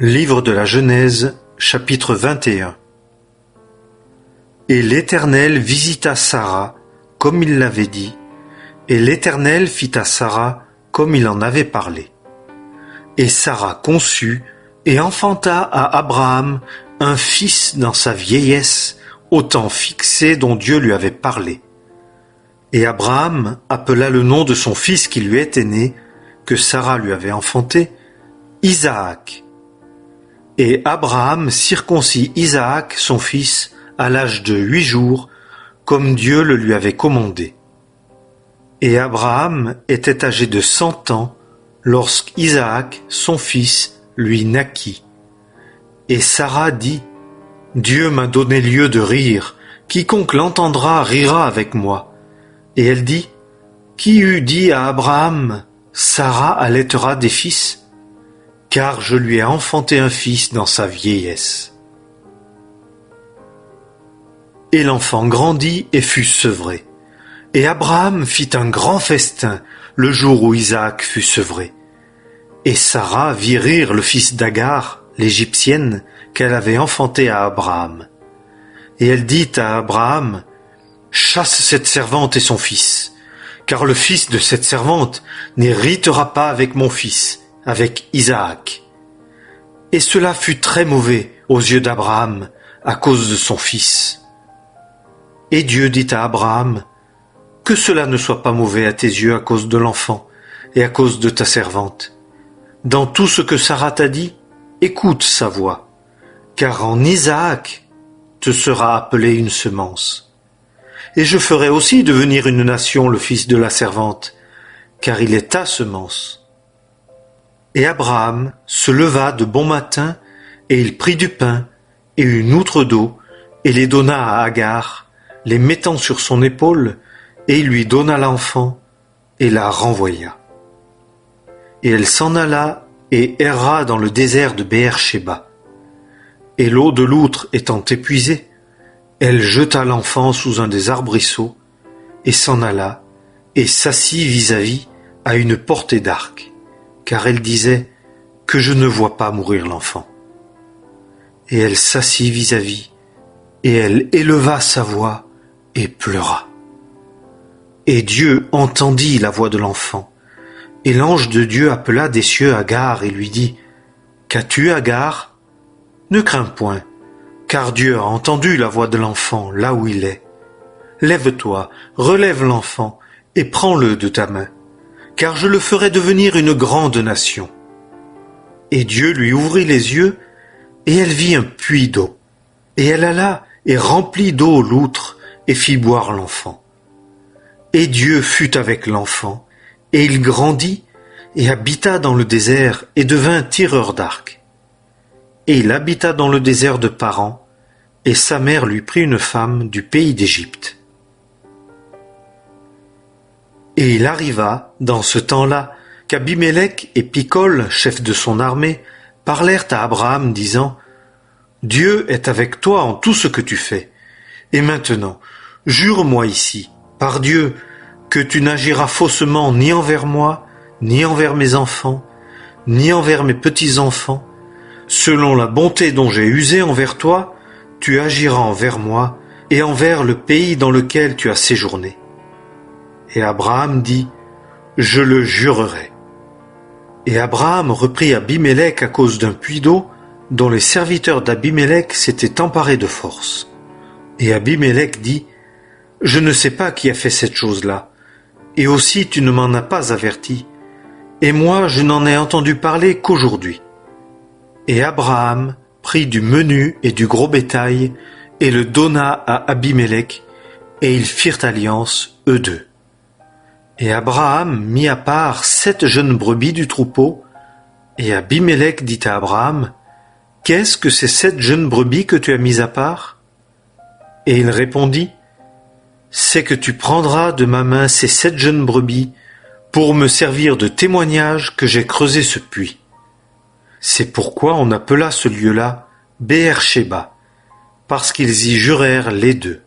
Livre de la Genèse, chapitre 21. Et l'Éternel visita Sara, comme il l'avait dit, et l'Éternel fit à Sara comme il en avait parlé. Et Sara conçut et enfanta à Abraham un fils dans sa vieillesse, au temps fixé dont Dieu lui avait parlé. Et Abraham appela le nom de son fils qui lui était né, que Sara lui avait enfanté, Isaac. Et Abraham circoncit Isaac, son fils, à l'âge de 8 jours, comme Dieu le lui avait commandé. Et Abraham était âgé de 100 ans, lorsqu'Isaac, son fils, lui naquit. Et Sara dit, « Dieu m'a donné lieu de rire, quiconque l'entendra rira avec moi. » Et elle dit, « Qui eût dit à Abraham, Sara allaitera des fils ? Car je lui ai enfanté un fils dans sa vieillesse. » Et l'enfant grandit et fut sevré. Et Abraham fit un grand festin le jour où Isaac fut sevré. Et Sara vit rire le fils d'Agar, l'Égyptienne, qu'elle avait enfanté à Abraham. Et elle dit à Abraham, « Chasse cette servante et son fils, car le fils de cette servante n'héritera pas avec mon fils, avec Isaac. » Et cela fut très mauvais aux yeux d'Abraham à cause de son fils. Et Dieu dit à Abraham, « Que cela ne soit pas mauvais à tes yeux à cause de l'enfant et à cause de ta servante. Dans tout ce que Sara t'a dit, écoute sa voix, car en Isaac te sera appelée une semence. Et je ferai aussi devenir une nation le fils de la servante, car il est ta semence. » Et Abraham se leva de bon matin, et il prit du pain et une outre d'eau, et les donna à Agar, les mettant sur son épaule, et il lui donna l'enfant, et la renvoya. Et elle s'en alla et erra dans le désert de Béer-Shéba. Et l'eau de l'outre étant épuisée, elle jeta l'enfant sous un des arbrisseaux, et s'en alla, et s'assit vis-à-vis à une portée d'arc, car elle disait que je ne vois pas mourir l'enfant. Et elle s'assit vis-à-vis, et elle éleva sa voix et pleura. Et Dieu entendit la voix de l'enfant, et l'ange de Dieu appela des cieux Agar et lui dit, « Qu'as-tu, Agar ? Ne crains point, car Dieu a entendu la voix de l'enfant là où il est. Lève-toi, relève l'enfant, et prends-le de ta main, car je le ferai devenir une grande nation. » Et Dieu lui ouvrit les yeux, et elle vit un puits d'eau. Et elle alla et remplit d'eau l'outre, et fit boire l'enfant. Et Dieu fut avec l'enfant, et il grandit, et habita dans le désert, et devint tireur d'arc. Et il habita dans le désert de Paran, et sa mère lui prit une femme du pays d'Égypte. Et il arriva, dans ce temps-là, qu'Abimélec et Picol, chefs de son armée, parlèrent à Abraham, disant, « Dieu est avec toi en tout ce que tu fais. Et maintenant, jure-moi ici, par Dieu, que tu n'agiras faussement ni envers moi, ni envers mes enfants, ni envers mes petits-enfants. Selon la bonté dont j'ai usé envers toi, tu agiras envers moi et envers le pays dans lequel tu as séjourné. » Et Abraham dit, « Je le jurerai. » Et Abraham reprit Abimélec à cause d'un puits d'eau dont les serviteurs d'Abimélec s'étaient emparés de force. Et Abimélec dit, « Je ne sais pas qui a fait cette chose-là, et aussi tu ne m'en as pas averti, et moi je n'en ai entendu parler qu'aujourd'hui. » Et Abraham prit du menu et du gros bétail, et le donna à Abimélec, et ils firent alliance, eux deux. Et Abraham mit à part 7 jeunes brebis du troupeau, et Abimélec dit à Abraham, « Qu'est-ce que ces 7 jeunes brebis que tu as mis à part ?» Et il répondit, « C'est que tu prendras de ma main ces 7 jeunes brebis pour me servir de témoignage que j'ai creusé ce puits. » C'est pourquoi on appela ce lieu-là Béer-Shéba, parce qu'ils y jurèrent les deux.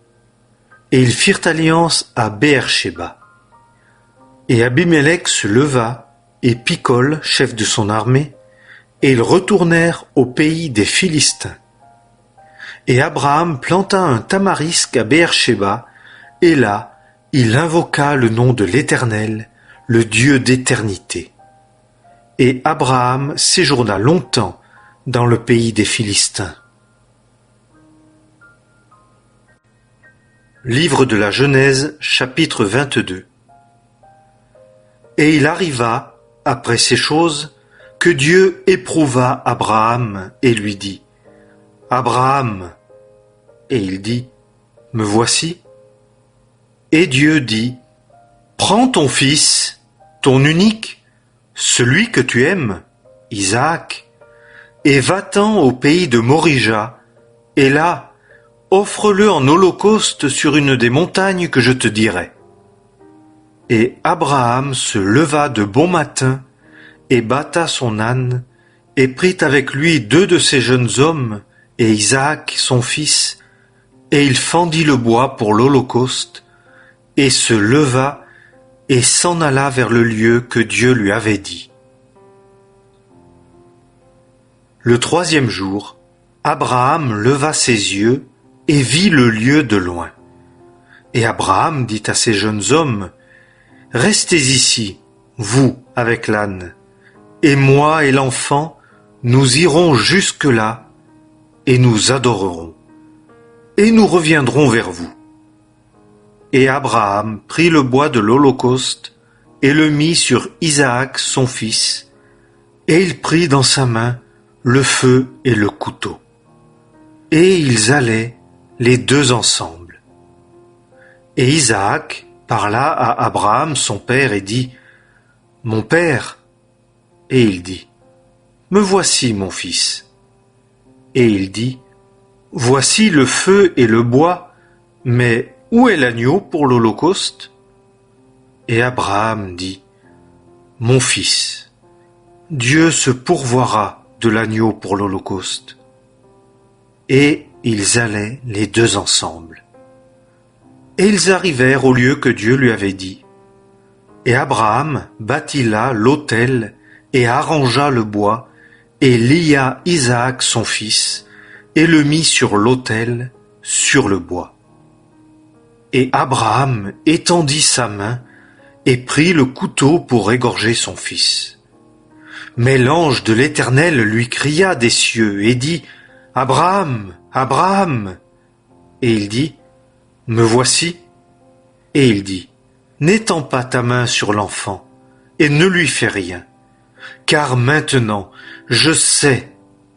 Et ils firent alliance à Béer-Shéba. Et Abimélec se leva, et Picol, chef de son armée, et ils retournèrent au pays des Philistins. Et Abraham planta un tamarisc à Beer-Shéba, et là, il invoqua le nom de l'Éternel, le Dieu d'éternité. Et Abraham séjourna longtemps dans le pays des Philistins. Livre de la Genèse, chapitre 22. Et il arriva, après ces choses, que Dieu éprouva Abraham et lui dit : Abraham. Et il dit : Me voici. Et Dieu dit : Prends ton fils, ton unique, celui que tu aimes, Isaac, et va-t'en au pays de Morija, et là, offre-le en holocauste sur une des montagnes que je te dirai. Et Abraham se leva de bon matin, et bâta son âne, et prit avec lui 2 de ses jeunes hommes, et Isaac son fils, et il fendit le bois pour l'holocauste, et se leva, et s'en alla vers le lieu que Dieu lui avait dit. Le 3e jour, Abraham leva ses yeux, et vit le lieu de loin. Et Abraham dit à ses jeunes hommes : Restez ici, vous avec l'âne, et moi et l'enfant, nous irons jusque-là, et nous adorerons, et nous reviendrons vers vous. Et Abraham prit le bois de l'holocauste, et le mit sur Isaac son fils, et il prit dans sa main le feu et le couteau. Et ils allaient, les 2 ensemble. Et Isaac parla à Abraham son père et dit : Mon père. Et il dit : Me voici, mon fils. Et il dit : Voici le feu et le bois, mais où est l'agneau pour l'holocauste ? Et Abraham dit : Mon fils, Dieu se pourvoira de l'agneau pour l'holocauste. Et ils allaient les 2 ensemble. Et ils arrivèrent au lieu que Dieu lui avait dit. Et Abraham bâtit là l'autel et arrangea le bois, et lia Isaac son fils, et le mit sur l'autel, sur le bois. Et Abraham étendit sa main, et prit le couteau pour égorger son fils. Mais l'ange de l'Éternel lui cria des cieux, et dit : Abraham, Abraham. Et il dit : Me voici. Et il dit : N'étends pas ta main sur l'enfant, et ne lui fais rien, car maintenant je sais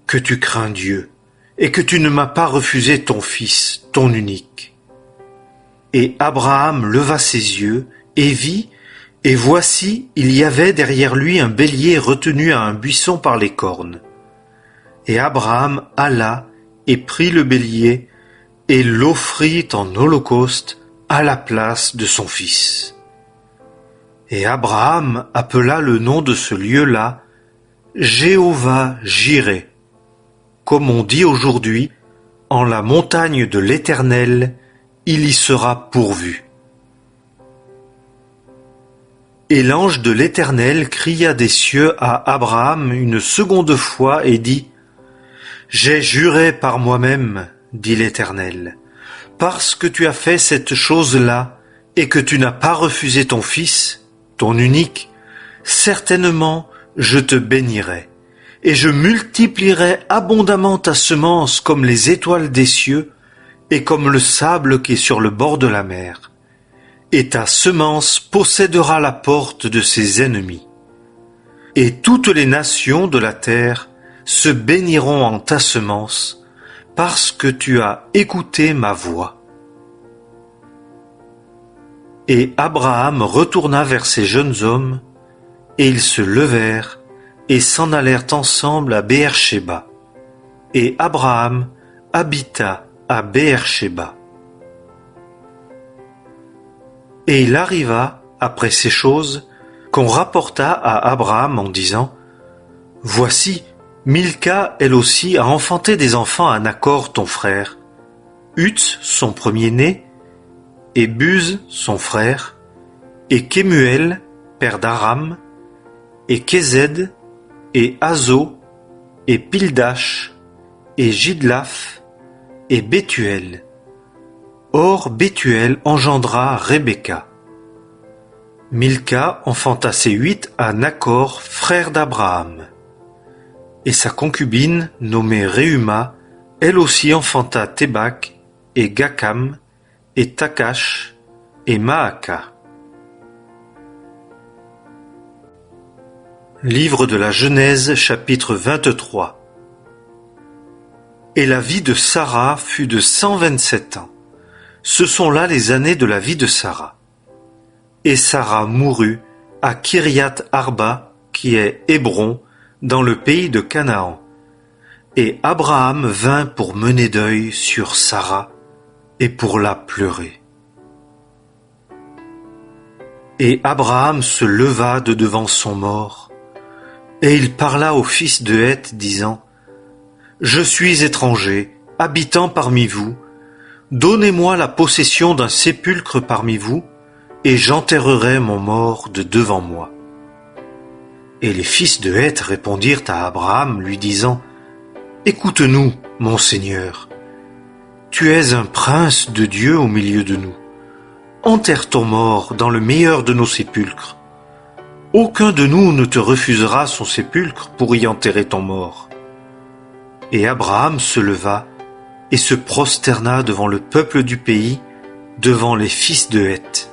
que tu crains Dieu, et que tu ne m'as pas refusé ton fils, ton unique. Et Abraham leva ses yeux, et vit, et voici, il y avait derrière lui un bélier retenu à un buisson par les cornes. Et Abraham alla et prit le bélier, et l'offrit en holocauste à la place de son fils. Et Abraham appela le nom de ce lieu-là Jéhovah-Jireh, comme on dit aujourd'hui, en la montagne de l'Éternel, il y sera pourvu. Et l'ange de l'Éternel cria des cieux à Abraham une seconde fois et dit : J'ai juré par moi-même, dit l'Éternel, parce que tu as fait cette chose-là et que tu n'as pas refusé ton fils, ton unique, certainement je te bénirai, et je multiplierai abondamment ta semence comme les étoiles des cieux et comme le sable qui est sur le bord de la mer. Et ta semence possédera la porte de ses ennemis. Et toutes les nations de la terre se béniront en ta semence, parce que tu as écouté ma voix. Et Abraham retourna vers ses jeunes hommes, et ils se levèrent et s'en allèrent ensemble à Beer-Shéba. Et Abraham habita à Beer-Shéba. Et il arriva, après ces choses, qu'on rapporta à Abraham en disant : Voici, Milca, elle aussi, a enfanté des enfants à Nachor ton frère, Uts, son premier-né, et Buz, son frère, et Kemuel, père d'Aram, et Kézed, et Azo, et Pildash, et Jidlaph, et Bethuel. Or Bethuel engendra Rebecca. Milca enfanta ses 8 à Nachor, frère d'Abraham. Et sa concubine, nommée Reuma, elle aussi enfanta Tébach, et Gakam, et Takash, et Maaka. Livre de la Genèse, chapitre 23. Et la vie de Sarah fut de 127 ans. Ce sont là les années de la vie de Sarah. Et Sarah mourut à Kiriath Arba, qui est Hébron, dans le pays de Canaan. Et Abraham vint pour mener deuil sur Sarah et pour la pleurer. Et Abraham se leva de devant son mort, et il parla au fils de Heth, disant : Je suis étranger, habitant parmi vous. Donnez-moi la possession d'un sépulcre parmi vous, et j'enterrerai mon mort de devant moi. Et les fils de Heth répondirent à Abraham, lui disant : Écoute-nous, mon Seigneur. Tu es un prince de Dieu au milieu de nous. Enterre ton mort dans le meilleur de nos sépulcres. Aucun de nous ne te refusera son sépulcre pour y enterrer ton mort. Et Abraham se leva et se prosterna devant le peuple du pays, devant les fils de Heth.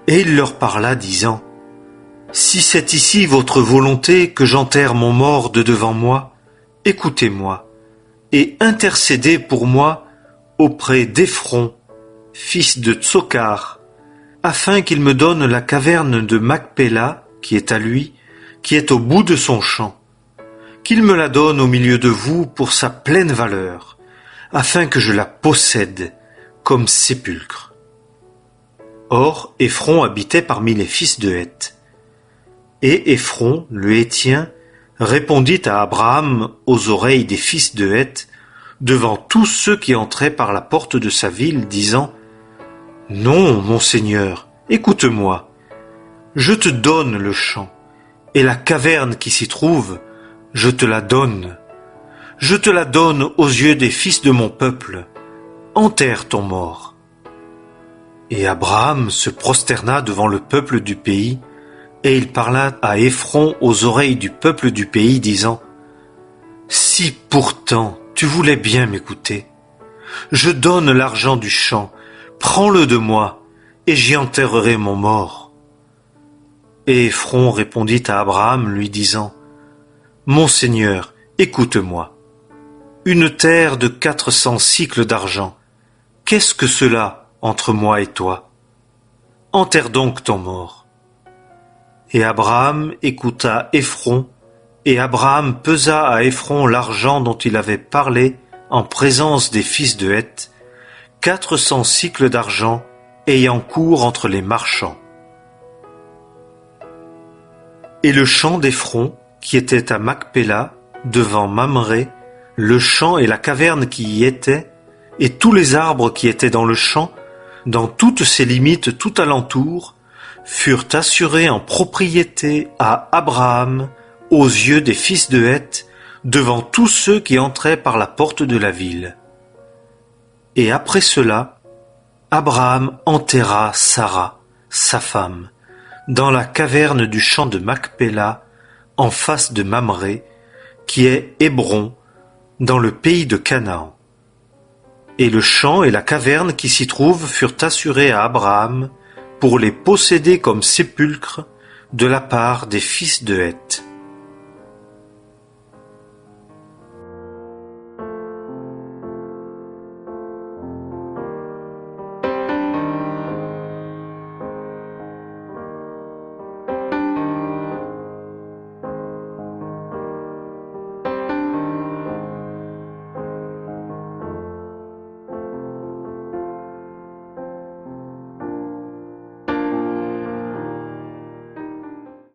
Et il leur parla, disant : Si c'est ici votre volonté que j'enterre mon mort de devant moi, écoutez-moi, et intercédez pour moi auprès d'Éphron, fils de Tsokar, afin qu'il me donne la caverne de Macpéla, qui est à lui, qui est au bout de son champ, qu'il me la donne au milieu de vous pour sa pleine valeur, afin que je la possède comme sépulcre. Or, Éphron habitait parmi les fils de Heth. Et Éphron, le Héthien, répondit à Abraham aux oreilles des fils de Heth, devant tous ceux qui entraient par la porte de sa ville, disant : Non, mon Seigneur, écoute-moi. Je te donne le champ, et la caverne qui s'y trouve, je te la donne. Je te la donne aux yeux des fils de mon peuple. Enterre ton mort. Et Abraham se prosterna devant le peuple du pays, et il parla à Éphron aux oreilles du peuple du pays, disant : Si pourtant tu voulais bien m'écouter, je donne l'argent du champ, prends-le de moi, et j'y enterrerai mon mort. Et Éphron répondit à Abraham, lui disant : Mon Seigneur, écoute-moi. Une terre de 400 cycles d'argent, qu'est-ce que cela entre moi et toi ? Enterre donc ton mort. Et Abraham écouta Éphron, et Abraham pesa à Éphron l'argent dont il avait parlé en présence des fils de Heth, 400 cycles d'argent ayant cours entre les marchands. Et le champ d'Éphron, qui était à Macpéla, devant Mamré, le champ et la caverne qui y était, et tous les arbres qui étaient dans le champ, dans toutes ses limites tout alentour, furent assurés en propriété à Abraham aux yeux des fils de Heth, devant tous ceux qui entraient par la porte de la ville. Et après cela, Abraham enterra Sarah, sa femme, dans la caverne du champ de Macpéla, en face de Mamré, qui est Hébron, dans le pays de Canaan. Et le champ et la caverne qui s'y trouvent furent assurés à Abraham pour les posséder comme sépulcres de la part des fils de Heth.